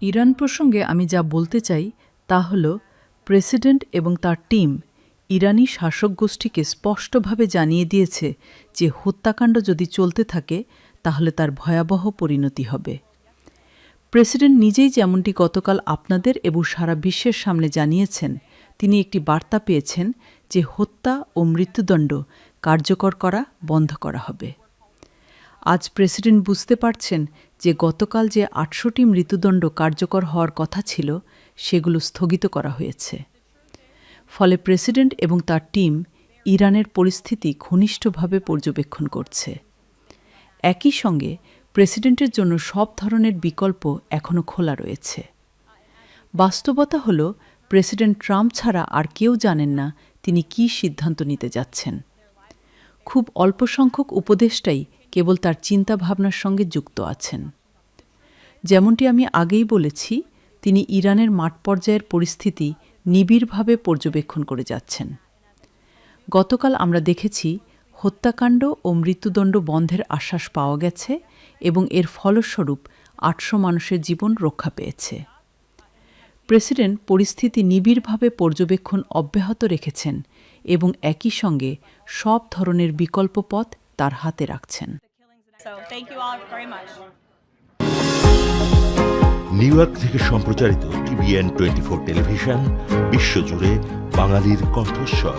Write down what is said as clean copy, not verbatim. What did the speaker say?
Iran প্রসঙ্গে আমি যা বলতে চাই তা হল প্রেসিডেন্ট এবং তার টিম ইরানি শাসক গোষ্ঠীকে স্পষ্টভাবে জানিয়ে দিয়েছে যে হত্যাকাণ্ড যদি চলতে থাকে তাহলে তার ভয়াবহ পরিণতি হবে। প্রেসিডেন্ট নিজেই যেমনটি গতকাল আপনাদের এবং সারা বিশ্বের সামনে জানিয়েছেন, তিনি একটি বার্তা পেয়েছেন যে হত্যা ও মৃত্যুদণ্ড কার্যকর করা বন্ধ করা হবে। আজ প্রেসিডেন্ট বুঝতে পারছেন যে গতকাল যে ৮০০টি মৃত্যুদণ্ড কার্যকর হওয়ার কথা ছিল সেগুলো স্থগিত করা হয়েছে। ফলে প্রেসিডেন্ট এবং তার টিম ইরানের পরিস্থিতি ঘনিষ্ঠভাবে পর্যবেক্ষণ করছে। একই সঙ্গে প্রেসিডেন্টের জন্য সব ধরনের বিকল্প এখনও খোলা রয়েছে। বাস্তবতা হল প্রেসিডেন্ট ট্রাম্প ছাড়া আর কেউ জানেন না তিনি কী সিদ্ধান্ত নিতে যাচ্ছেন। খুব অল্প সংখ্যক উপদেষ্টাই কেবল তার চিন্তাভাবনার সঙ্গে যুক্ত আছেন। যেমনটি আমি আগেই বলেছি, তিনি ইরানের মাঠ পর্যায়ের পরিস্থিতি নিবিড়ভাবে পর্যবেক্ষণ করে যাচ্ছেন। গতকাল আমরা দেখেছি হত্যাকাণ্ড ও মৃত্যুদণ্ড বন্ধের আশ্বাস পাওয়া গেছে এবং এর ফলস্বরূপ ৮০০ মানুষের জীবন রক্ষা পেয়েছে। প্রেসিডেন্ট পরিস্থিতি নিবিড়ভাবে পর্যবেক্ষণ অব্যাহত রেখেছেন এবং একই সঙ্গে সব ধরনের বিকল্প পথ তার হাতে রাখছেন। নিউ ইয়র্ক থেকে সম্প্রচারিত TVN 24 টেলিভিশন বিশ্বজুড়ে বাঙালির কণ্ঠস্বর।